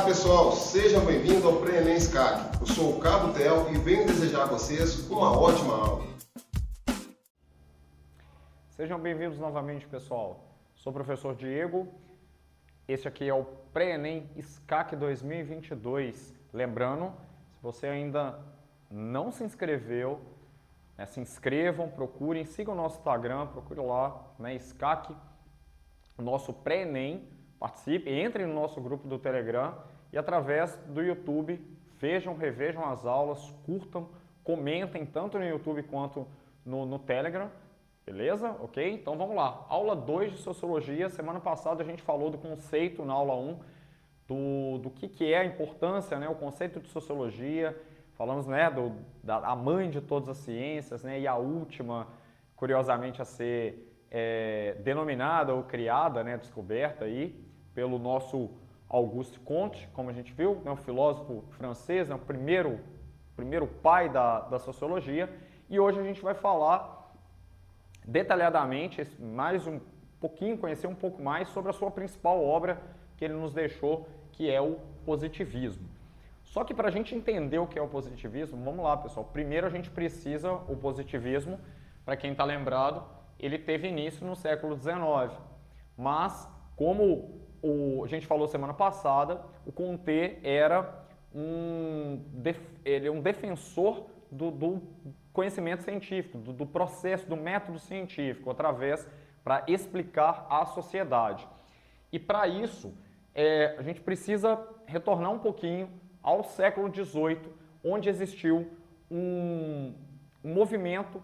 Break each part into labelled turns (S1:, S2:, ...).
S1: pessoal, sejam bem-vindos ao Pré-ENEM SCAC. Eu sou o Cabo Tel e venho desejar a vocês uma ótima aula.
S2: Sejam bem-vindos novamente, pessoal. Sou o professor Diego. Este aqui é o Pré-ENEM SCAC 2022. Lembrando, se você ainda não se inscreveu, se inscrevam, procurem, sigam o nosso Instagram, procure lá, SCAC, nosso Pré-ENEM. Participe, entre no nosso grupo do Telegram e através do YouTube, revejam as aulas, curtam, comentem tanto no YouTube quanto no Telegram, beleza? Ok? Então vamos lá. Aula 2 de Sociologia. Semana passada a gente falou do conceito na aula 1, do que é a importância, o conceito de Sociologia. Falamos da mãe de todas as ciências, e a última, curiosamente, a ser denominada ou criada, descoberta aí pelo nosso Auguste Comte, como a gente viu, um filósofo francês, o primeiro pai da sociologia. E hoje a gente vai falar detalhadamente, mais um pouquinho, conhecer um pouco mais sobre a sua principal obra que ele nos deixou, que é o positivismo. Só que para a gente entender o que é o positivismo, vamos lá, pessoal. Primeiro a gente precisa, o positivismo, para quem está lembrado, ele teve início no século XIX, mas como a gente falou semana passada, o Comte era um defensor do conhecimento científico, do processo, do método científico, para explicar a sociedade. E para isso, a gente precisa retornar um pouquinho ao século XVIII, onde existiu um movimento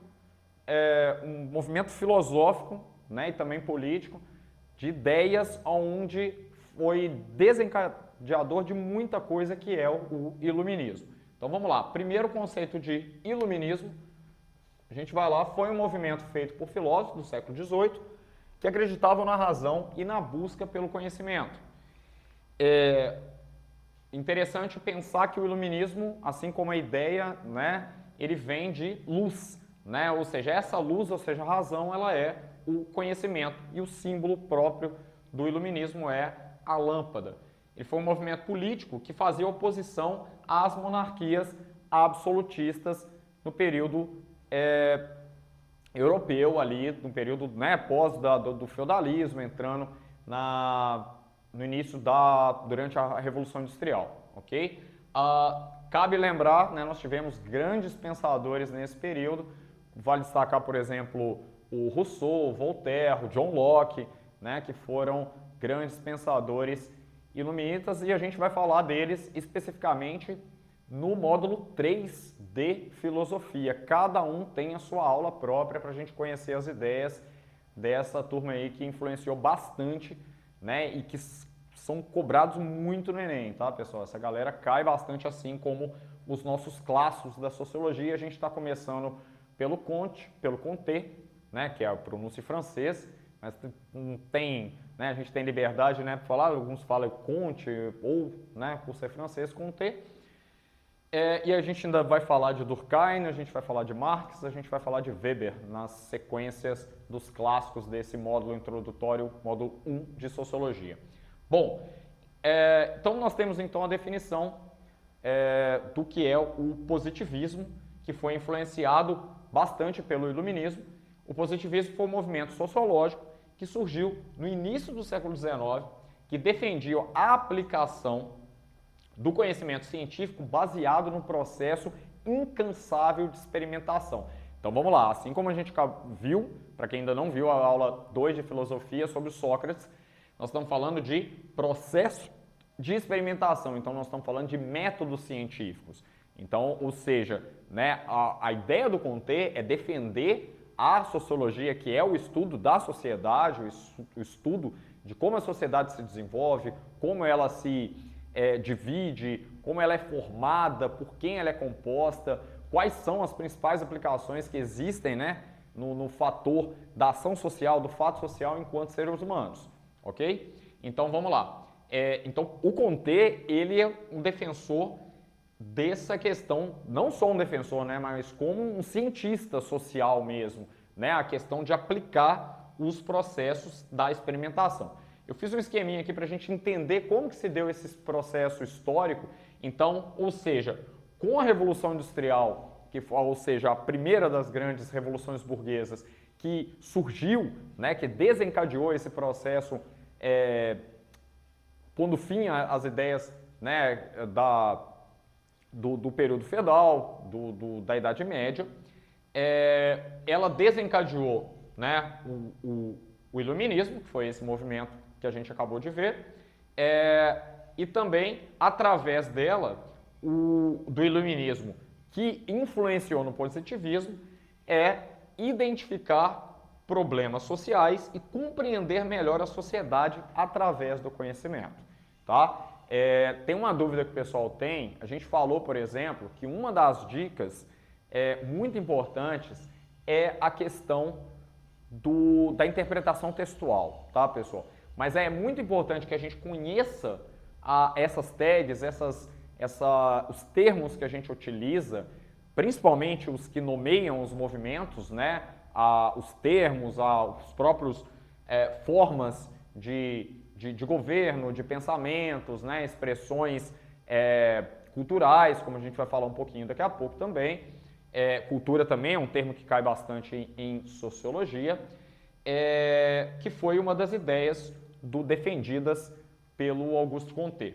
S2: filosófico, e também político, de ideias onde foi desencadeador de muita coisa, que é o iluminismo. Então vamos lá, primeiro conceito de iluminismo, a gente vai lá, foi um movimento feito por filósofos do século XVIII que acreditavam na razão e na busca pelo conhecimento. É interessante pensar que o iluminismo, assim como a ideia, ele vem de luz, ou seja, essa luz, ou seja, a razão, ela é o conhecimento, e o símbolo próprio do iluminismo é a lâmpada. Ele foi um movimento político que fazia oposição às monarquias absolutistas no período europeu, ali, no período pós do feudalismo, entrando no início durante a Revolução Industrial, ok? Cabe lembrar, nós tivemos grandes pensadores nesse período. Vale destacar, por exemplo, o Rousseau, o Voltaire, o John Locke, que foram grandes pensadores iluministas, e a gente vai falar deles especificamente no módulo 3 de filosofia. Cada um tem a sua aula própria para a gente conhecer as ideias dessa turma aí que influenciou bastante, e que são cobrados muito no Enem, tá, pessoal? Essa galera cai bastante, assim como os nossos clássicos da sociologia. A gente está começando pelo Comte, que é a pronúncia em francês, mas não tem, a gente tem liberdade, para falar, alguns falam Comte, ou, por ser francês, Comte. E a gente ainda vai falar de Durkheim, a gente vai falar de Marx, a gente vai falar de Weber, nas sequências dos clássicos desse módulo introdutório, módulo 1 de Sociologia. Bom, então nós temos então a definição do que é o positivismo, que foi influenciado bastante pelo iluminismo. O positivismo foi um movimento sociológico que surgiu no início do século XIX, que defendia a aplicação do conhecimento científico baseado no processo incansável de experimentação. Então vamos lá, assim como a gente viu, para quem ainda não viu a aula 2 de filosofia sobre Sócrates, nós estamos falando de processo de experimentação, então nós estamos falando de métodos científicos. Então, ou seja, a ideia do Comte é defender a sociologia, que é o estudo da sociedade, o estudo de como a sociedade se desenvolve, como ela se divide, como ela é formada, por quem ela é composta, quais são as principais aplicações que existem no fator da ação social, do fato social enquanto seres humanos, ok? Então vamos lá. Então o Comte, ele é um defensor dessa questão, não só um defensor, mas como um cientista social mesmo, a questão de aplicar os processos da experimentação. Eu fiz um esqueminha aqui para a gente entender como que se deu esse processo histórico. Então, ou seja, com a Revolução Industrial, ou seja, a primeira das grandes revoluções burguesas que surgiu, né, que desencadeou esse processo, pondo fim às ideias, né, do período feudal, da Idade Média, ela desencadeou, né, o Iluminismo, que foi esse movimento que a gente acabou de ver, e também, através dela, do Iluminismo, que influenciou no positivismo, identificar problemas sociais e compreender melhor a sociedade através do conhecimento, tá? Tem uma dúvida que o pessoal tem, a gente falou, por exemplo, que uma das dicas muito importantes é a questão da interpretação textual, tá, pessoal? Mas é muito importante que a gente conheça essas tags, os termos que a gente utiliza, principalmente os que nomeiam os movimentos, né? Os termos, os próprios formas de governo, de pensamentos, né? Expressões culturais, como a gente vai falar um pouquinho daqui a pouco também. Cultura também é um termo que cai bastante em sociologia, que foi uma das ideias defendidas pelo Auguste Comte.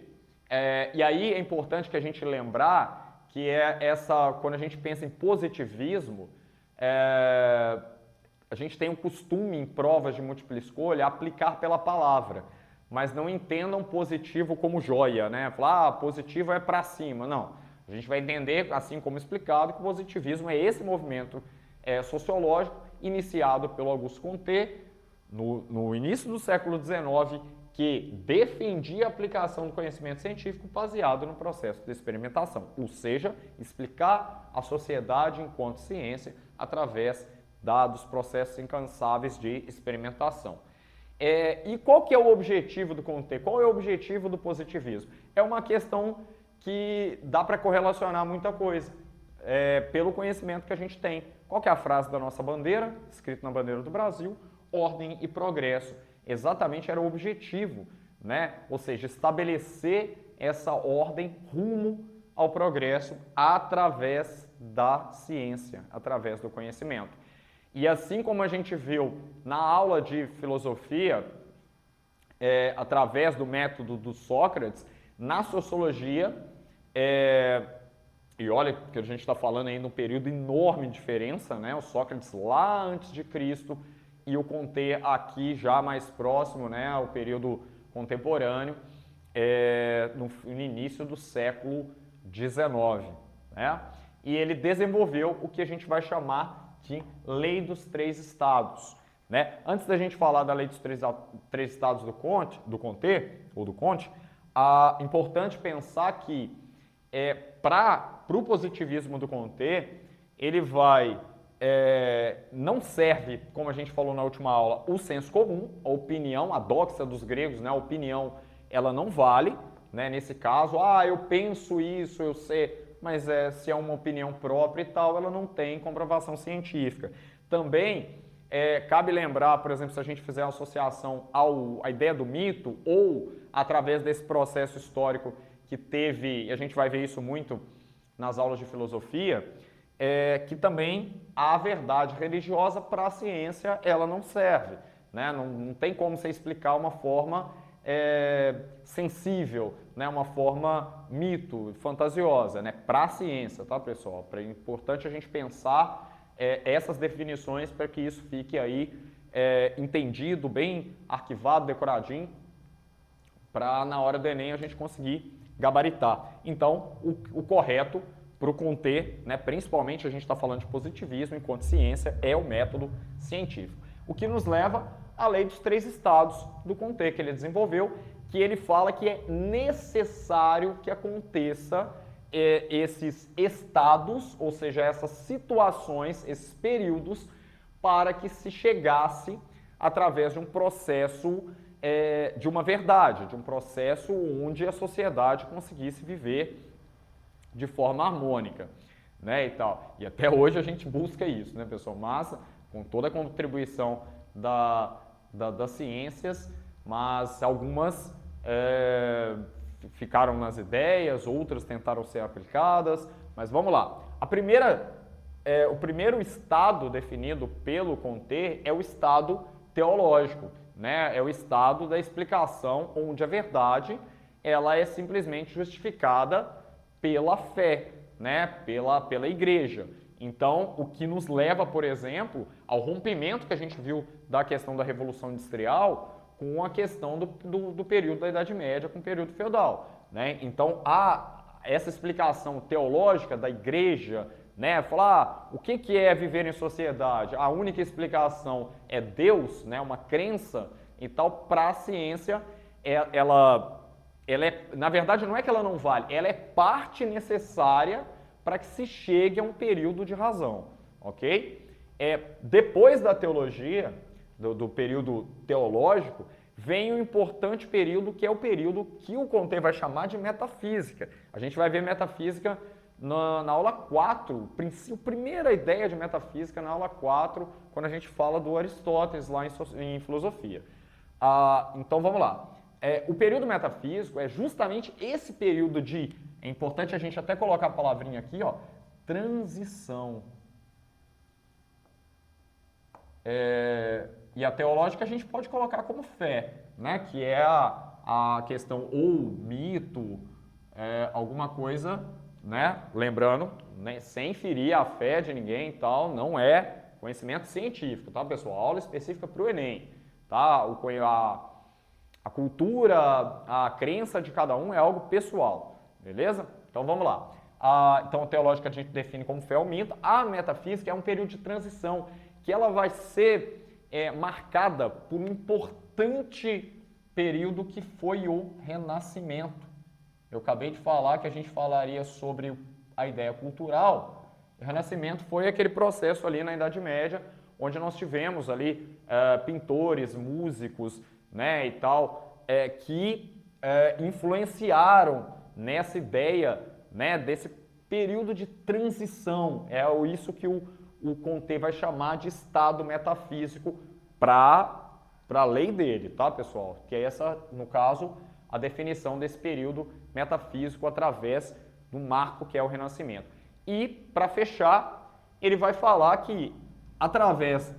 S2: E aí é importante que a gente lembrar que quando a gente pensa em positivismo, a gente tem um costume em provas de múltipla escolha aplicar pela palavra, mas não entendam positivo como joia, né? Falar, positivo é para cima, não. A gente vai entender, assim como explicado, que o positivismo é esse movimento sociológico iniciado pelo Auguste Comte no início do século XIX, que defendia a aplicação do conhecimento científico baseado no processo de experimentação, ou seja, explicar a sociedade enquanto ciência através dos processos incansáveis de experimentação. E qual que é o objetivo do Comte? Qual é o objetivo do positivismo? É uma questão que dá para correlacionar muita coisa pelo conhecimento que a gente tem. Qual que é a frase da nossa bandeira, escrito na bandeira do Brasil? Ordem e progresso. Exatamente era o objetivo, né? Ou seja, estabelecer essa ordem rumo ao progresso através da ciência, através do conhecimento. E assim como a gente viu na aula de filosofia, através do método do Sócrates, na sociologia, e olha que a gente está falando aí de um período enorme de diferença, né? O Sócrates lá antes de Cristo e o Comte aqui já mais próximo, né? O período contemporâneo, no início do século XIX, né? E ele desenvolveu o que a gente vai chamar de Lei dos Três Estados, né? Antes da gente falar da Lei dos Três Estados do Comte, é importante pensar que para o positivismo do Comte, ele não serve, como a gente falou na última aula, o senso comum, a opinião, a doxa dos gregos, né? A opinião, ela não vale, né? Nesse caso, eu penso isso, eu sei, mas se é uma opinião própria e tal, ela não tem comprovação científica. Também cabe lembrar, por exemplo, se a gente fizer uma associação à ideia do mito ou através desse processo histórico que teve, e a gente vai ver isso muito nas aulas de filosofia, que também a verdade religiosa para a ciência ela não serve, né? Não tem como você explicar uma forma sensível, né? Uma forma mito, fantasiosa, né? Para a ciência, tá, pessoal? É importante a gente pensar essas definições para que isso fique aí entendido, bem arquivado, decoradinho, para na hora do Enem a gente conseguir gabaritar. Então, o correto para o Comte, né, principalmente a gente está falando de positivismo enquanto ciência, é o método científico. O que nos leva à Lei dos Três Estados do Comte, que ele desenvolveu, que ele fala que é necessário que aconteça esses estados, ou seja, essas situações, esses períodos, para que se chegasse através de um processo de uma verdade, de um processo onde a sociedade conseguisse viver de forma harmônica, né, e tal. E até hoje a gente busca isso, né, pessoal? Mas com toda a contribuição das ciências, mas algumas ficaram nas ideias, outras tentaram ser aplicadas, mas vamos lá. O primeiro estado definido pelo Comte é o estado teológico, né? É o estado da explicação onde a verdade ela é simplesmente justificada pela fé, né? Pela igreja. Então, o que nos leva, por exemplo, ao rompimento que a gente viu da questão da Revolução Industrial com a questão do período da Idade Média com o período feudal, né? Então, essa explicação teológica da igreja, né? Falar o que é viver em sociedade, a única explicação é Deus, né? Uma crença e tal, para a ciência, ela é, na verdade, não é que ela não vale, ela é parte necessária para que se chegue a um período de razão, ok? Depois da teologia, do período teológico, vem um importante período que é o período que o Comte vai chamar de metafísica. A gente vai ver metafísica na aula 4, a primeira ideia de metafísica na aula 4, quando a gente fala do Aristóteles lá em filosofia. Então vamos lá. O período metafísico é justamente esse período é importante a gente até colocar a palavrinha aqui, ó, transição. E a teológica a gente pode colocar como fé, né? Que é a questão ou mito, alguma coisa, né? Lembrando, né? Sem ferir a fé de ninguém e tal, não é conhecimento científico, tá, pessoal? Aula específica para o Enem, tá? A cultura, a crença de cada um é algo pessoal, beleza? Então vamos lá. Então a teológica a gente define como fé ou mito. A metafísica é um período de transição que ela vai ser marcada por um importante período que foi o Renascimento. Eu acabei de falar que a gente falaria sobre a ideia cultural. O Renascimento foi aquele processo ali na Idade Média, onde nós tivemos ali pintores, músicos, né, e tal, que influenciaram nessa ideia, né, desse período de transição. É isso que o Comte vai chamar de estado metafísico para a lei dele, tá, pessoal? Que é essa, no caso, a definição desse período metafísico através do marco que é o Renascimento. E, para fechar, ele vai falar que, através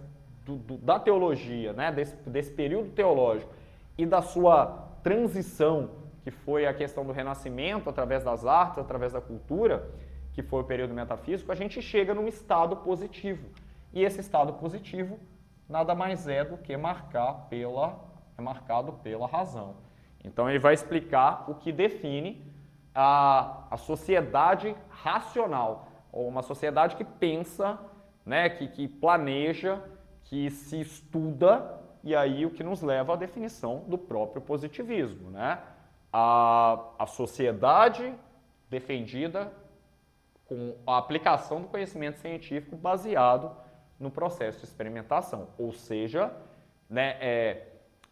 S2: da teologia, né, desse período teológico e da sua transição, que foi a questão do Renascimento, através das artes, através da cultura, que foi o período metafísico, a gente chega num estado positivo. E esse estado positivo nada mais é do que marcado pela razão. Então ele vai explicar o que define a sociedade racional, ou uma sociedade que pensa, né, que planeja, que se estuda, e aí o que nos leva à definição do próprio positivismo, né? A sociedade defendida com a aplicação do conhecimento científico baseado no processo de experimentação, ou seja, né,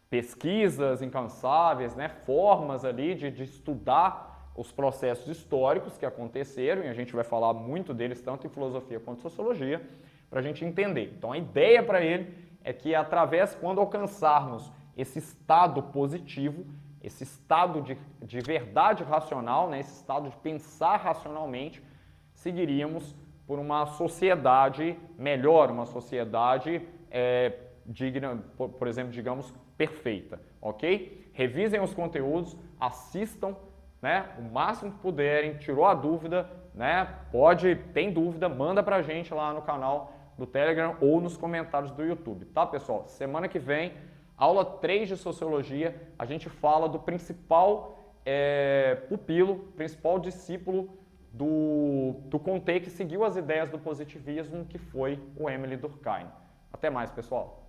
S2: pesquisas incansáveis, né, formas ali de estudar os processos históricos que aconteceram, e a gente vai falar muito deles tanto em filosofia quanto em sociologia, para a gente entender. Então a ideia para ele é que quando alcançarmos esse estado positivo, esse estado de verdade racional, né, esse estado de pensar racionalmente, seguiríamos por uma sociedade melhor, uma sociedade digna, por exemplo, digamos, perfeita, ok? Revisem os conteúdos, assistam, né, o máximo que puderem, tirou a dúvida, né, tem dúvida, manda pra gente lá no canal do Telegram ou nos comentários do YouTube, tá, pessoal? Semana que vem, aula 3 de Sociologia, a gente fala do principal pupilo, principal discípulo do Comte, que seguiu as ideias do positivismo, que foi o Émile Durkheim. Até mais, pessoal!